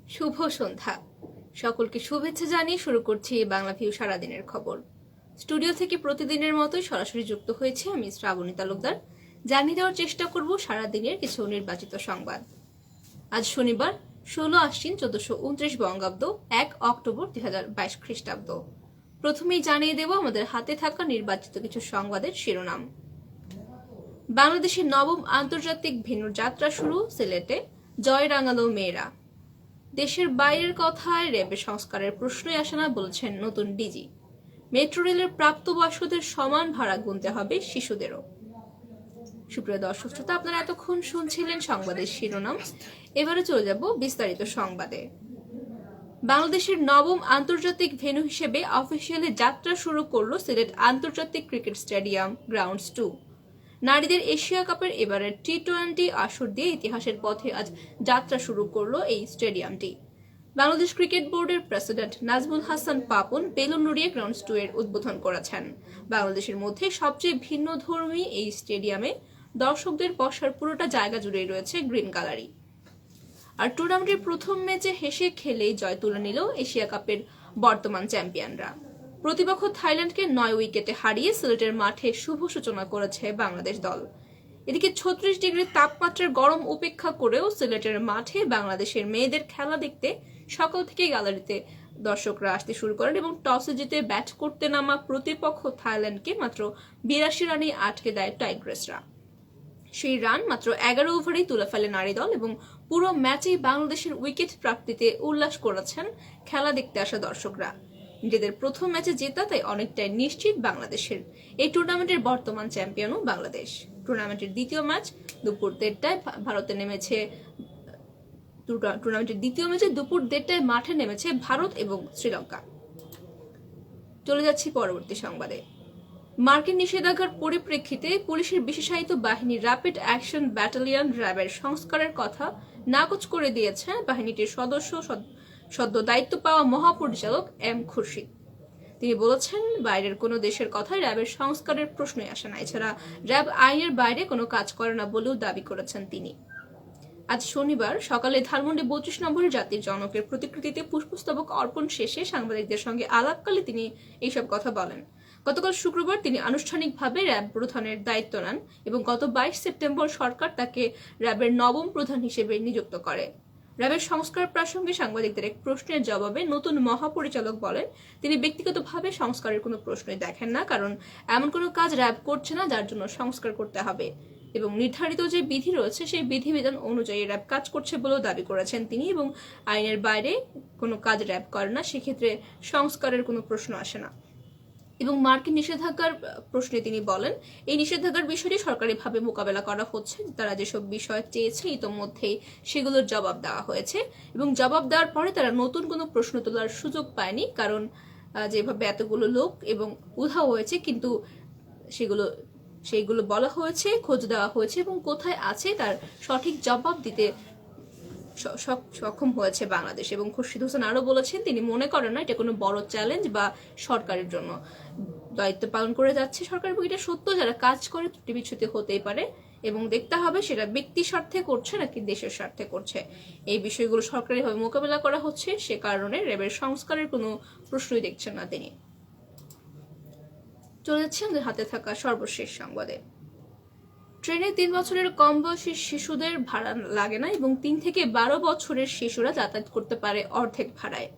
শুভ সন্ধ্যা। সকলকে শুভেচ্ছা জানিয়ে শুরু করছি বাংলাভিউ সারাদিনের খবর। স্টুডিও থেকে প্রতিদিনের মতোই সরাসরি যুক্ত হয়েছে আমি শ্রাবণী তালুকদার। জানিয়ে দেওয়ার চেষ্টা করব সারাদিনের কিছু নির্বাচিত সংবাদ। আজ শনিবার 16 আশ্বিন 1429 বঙ্গাব্দ, 1 অক্টোবর 2022 খ্রিস্টাব্দ। প্রথমেই জানিয়ে দেব আমাদের হাতে থাকা নির্বাচিত কিছু সংবাদের শিরোনাম। বাংলাদেশের নবম আন্তর্জাতিক ভেন্যুর যাত্রা শুরু, সিলেটে জয় রাঙালো মেয়েরা। দেশের বাইরের কথায় র্যাবের সংস্কারের প্রশ্নই আসে না বলছেন নতুন ডিজি। মেট্রো রেলের প্রাপ্তবয়স্কদের সমান ভাড়া গুনতে হবে শিশুদেরও। সুপ্রিয় দর্শক শ্রোতা, আপনারা এতক্ষণ শুনছিলেন সংবাদের শিরোনাম। এবারে চলে যাব বিস্তারিত সংবাদে। বাংলাদেশের নবম আন্তর্জাতিক ভেন্যু হিসেবে অফিসিয়ালি যাত্রা শুরু করলো সিলেট আন্তর্জাতিক ক্রিকেট স্টেডিয়াম গ্রাউন্ডস 2। নারীদের এশিয়া কাপের এবারের টি-20 আসর দিয়ে ইতিহাসের পথে আজ যাত্রা শুরু করলো এই স্টেডিয়ামটি। বাংলাদেশ ক্রিকেট বোর্ডের প্রেসিডেন্ট নাজমুল হাসান পাপন বেলুন উড়িয়ে গ্রাউন্ডস 2 এর উদ্বোধন করেছেন। বাংলাদেশের মধ্যে সবচেয়ে ভিন্নধর্মী এই স্টেডিয়ামে দর্শকদের বসার পুরোটা জায়গা জুড়েই রয়েছে গ্রিন গ্যালারি। আর টুর্নামেন্টের প্রথম ম্যাচে হেসে খেলেই জয় তুলে নিল এশিয়া কাপের বর্তমান চ্যাম্পিয়নরা। প্রতিপক্ষ থাইল্যান্ডকে 9 উইকেটে হারিয়ে সিলেটের মাঠে শুভ সূচনা করেছে বাংলাদেশ দল। এদিকে 36 ডিগ্রি তাপমাত্রার গরম উপেক্ষা করেও সিলেটের মাঠে বাংলাদেশের মেয়েদের খেলা দেখতে সকাল থেকে গ্যালারিতে দর্শকরা আসতে শুরু করেন এবং টসে জিতে ব্যাট করতে নামা প্রতিপক্ষ থাইল্যান্ডকে মাত্র 82 রানে আটকে দেয় টাইগ্রেসরা। সেই রান মাত্র 11 ওভারেই তুলে ফেলে নারী দল এবং পুরো ম্যাচেই বাংলাদেশের উইকেট প্রাপ্তিতে উল্লাস করেছেন খেলা দেখতে আসা দর্শকরা। নিজেদের প্রথম ম্যাচে জেতা তাই অনেকটাই নিশ্চিত বাংলাদেশের। এই টুর্নামেন্টের বর্তমান চ্যাম্পিয়নও বাংলাদেশ। টুর্নামেন্টের দ্বিতীয় ম্যাচে দুপুর 1:30টায় মাঠে নেমেছে ভারত এবং শ্রীলঙ্কা। চলে যাচ্ছি পরবর্তী সংবাদে। মার্কিন নিষেধাজ্ঞার পরিপ্রেক্ষিতে পুলিশের বিশেষায়িত বাহিনী র্যাপিড অ্যাকশন ব্যাটালিয়ন র্যাবের সংস্কারের কথা নাকচ করে দিয়েছে বাহিনীটির সদ্য দায়িত্ব পাওয়া মহাপরিচালক এম খুরশিদ। তিনি বলেছেন, বাইরের কোনো দেশের কথায় র্যাবের সংস্কারের প্রশ্নই আসে না। এছাড়া র্যাব আইনের বাইরে কোনো কাজ করে না বলেও দাবি করেছেন তিনি। আজ শনিবার সকালে ধানমন্ডি 32 নম্বরের জাতির জনকের প্রতিকৃতিতে পুষ্পস্তবক অর্পণ শেষে সাংবাদিকদের সঙ্গে আলাপকালে তিনি এইসব কথা বলেন। গতকাল শুক্রবার তিনি আনুষ্ঠানিকভাবে র্যাব প্রধানের দায়িত্ব নেন এবং গত 22 সেপ্টেম্বর সরকার তাকে র্যাবের নবম প্রধান হিসেবে নিযুক্ত করে। র্যাবের সংস্কার প্রসঙ্গে সাংবাদিকদের এক প্রশ্নের জবাবে নতুন মহাপরিচালক বলেন, তিনি ব্যক্তিগতভাবে সংস্কারের কোনো প্রশ্নই দেখেন না, কারণ এমন কোনো কাজ র্যাব করছে না যার জন্য সংস্কার করতে হবে এবং নির্ধারিত যে বিধি রয়েছে সেই বিধিবিধান অনুযায়ী র্যাব কাজ করছে বলেও দাবি করেছেন তিনি এবং আইনের বাইরে কোনো কাজ র্যাব করে না, সেক্ষেত্রে সংস্কারের কোনো প্রশ্ন আসে না। এবং মার্কিন নিষেধাজ্ঞার প্রশ্নে তিনি বলেন, এই নিষেধাজ্ঞার বিষয়টি সরকারিভাবে মোকাবেলা করা হচ্ছে। তারা যেসব বিষয় চেয়েছে ইতোমধ্যেই সেগুলোর জবাব দেওয়া হয়েছে এবং জবাব দেওয়ার পরে তারা নতুন কোনো প্রশ্ন তোলার সুযোগ পায়নি, কারণ যেভাবে এতগুলো লোক এবং উধাও হয়েছে কিন্তু সেইগুলো বলা হয়েছে, খোঁজ দেওয়া হয়েছে এবং কোথায় আছে তার সঠিক জবাব দিতে সক্ষম হয়েছে বাংলাদেশ। এবং খুরশিদ হোসেন আরো বলেছেন, তিনি মনে করেন না এটা কোনো বড় চ্যালেঞ্জ বা সরকারের জন্য দায়িত্ব পালন করে যাচ্ছে সরকার, এবং এটা সত্য যারা কাজ করে ত্রুটি বিচ্যুতি হতেই পারে এবং দেখতে হবে সেটা ব্যক্তি স্বার্থে করছে নাকি দেশের স্বার্থে করছে। এই বিষয়গুলো সরকারিভাবে মোকাবেলা করা হচ্ছে, সে কারণে র্যাবের সংস্কারের কোনো প্রশ্নই দেখছেন না তিনি। চলে যাচ্ছে আমাদের হাতে থাকা সর্বশেষ সংবাদে। ট্রেনে 3 বছরের কম বয়সী শিশুদের ভাড়া লাগে না এবং 3 থেকে 12 বছরের শিশুরা যাতায়াত করতে পারে অর্ধেক ভাড়ায়।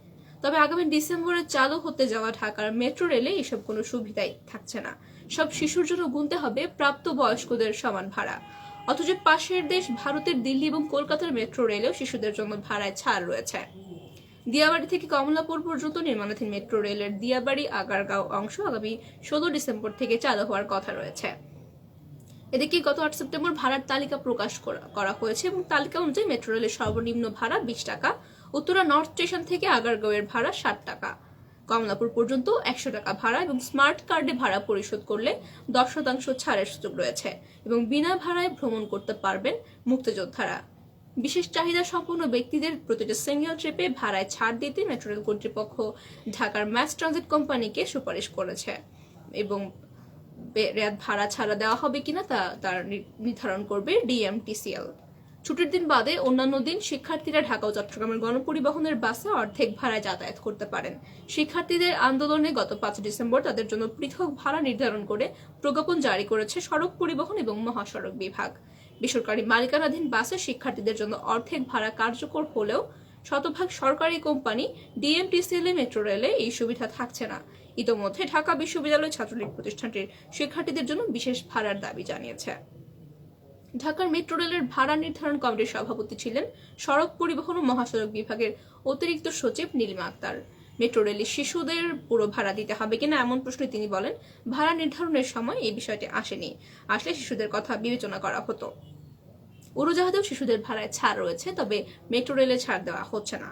তবে আগামী ডিসেম্বরে চালু হতে যাওয়া ঢাকার মেট্রো রেলে এসব কোনো সুবিধাই থাকছে না। সব শিশুর জন্য গুনতে হবে প্রাপ্তবয়স্কদের সমান ভাড়া। অথচ পাশের দেশ ভারতের দিল্লি এবং কলকাতার মেট্রো রেলেও শিশুদের জন্য ভাড়ায় ছাড় রয়েছে। দিয়াবাড়ি থেকে কমলাপুর পর্যন্ত নির্মাণাধীন মেট্রো রেলের দিয়াবাড়ি আগারগাঁও অংশ আগামী 16 ডিসেম্বর থেকে চালু হওয়ার কথা রয়েছে। এদিকে গত 8 সেপ্টেম্বর ভাড়ার তালিকা প্রকাশ করা হয়েছে এবং তালিকা অনুযায়ী মেট্রো রেলের সর্বনিম্ন ভাড়া 20 টাকা, উত্তরা নর্থ স্টেশন থেকে আগারগাঁওয়ের ভাড়া 60 টাকা, কমলাপুর পর্যন্ত 100 টাকা ভাড়া এবং স্মার্ট কার্ডে ভাড়া পরিশোধ করলে 10% ছাড়ের সুযোগ রয়েছে এবং বিনা ভাড়ায় ভ্রমণ করতে পারবেন মুক্তিযোদ্ধারা। বিশেষ চাহিদা সম্পন্ন ব্যক্তিদের প্রতিটা সিঙ্গেল ট্রিপে ভাড়ায় ছাড় দিতে মেট্রো রেল কর্তৃপক্ষ ঢাকার ম্যাস ট্রানজিট কোম্পানিকে সুপারিশ করেছে এবং ভাড়া ছাড়া দেওয়া হবে কিনা তার নির্ধারণ করবে ডিএমটিসিএল। ছুটির দিন বাদে অন্যান্য দিন শিক্ষার্থীরা ঢাকা ও চট্টগ্রামের গণপরিবহনের বাসে অর্ধেক ভাড়ায় যাতায়াত করতে পারেন। শিক্ষার্থীদের আন্দোলনে গত 5 ডিসেম্বর তাদের জন্য পৃথক ভাড়া নির্ধারণ করে প্রজ্ঞাপন জারি করেছে সড়ক পরিবহন এবং মহাসড়ক বিভাগ। বেসরকারি মালিকানাধীন বাসে শিক্ষার্থীদের জন্য অর্ধেক ভাড়া কার্যকর হলেও শতভাগ সরকারি কোম্পানি ডিএমটিসিএল মেট্রো রেলে এই সুবিধা থাকছে না। ইতোমধ্যে ঢাকা বিশ্ববিদ্যালয় ছাত্রলীগ প্রতিষ্ঠানটির শিক্ষার্থীদের জন্য বিশেষ ভাড়ার দাবি জানিয়েছে। ঢাকার মেট্রো রেলের ভাড়া নির্ধারণ কমিটির সভাপতি ছিলেন সড়ক পরিবহন ও মহাসড়ক বিভাগের অতিরিক্ত সচিব নীলিমা আক্তার। মেট্রো রেলে শিশুদের পুরো ভাড়া দিতে হবে কিনা এমন প্রশ্নে তিনি বলেন, ভাড়া নির্ধারণের সময় এই বিষয়টি আসেনি, আসলে শিশুদের কথা বিবেচনা করা হতো। উড়োজাহাজেও শিশুদের ভাড়ায় ছাড় রয়েছে, তবে মেট্রো রেলে ছাড় দেওয়া হচ্ছে না।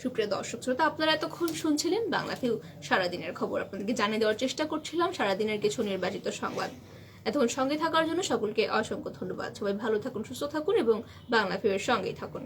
সুপ্রিয় দর্শক শ্রোতা, আপনারা এতক্ষণ শুনছিলেন বাংলাভিউ সারাদিনের খবর। আপনাদেরকে জানিয়ে দেওয়ার চেষ্টা করছিলাম সারাদিনের কিছু নির্বাচিত সংবাদ। এতক্ষণ সঙ্গে থাকার জন্য সকলকে অসংখ্য ধন্যবাদ। সবাই ভালো থাকুন, সুস্থ থাকুন এবং বাংলাভিউ এর সঙ্গেই থাকুন।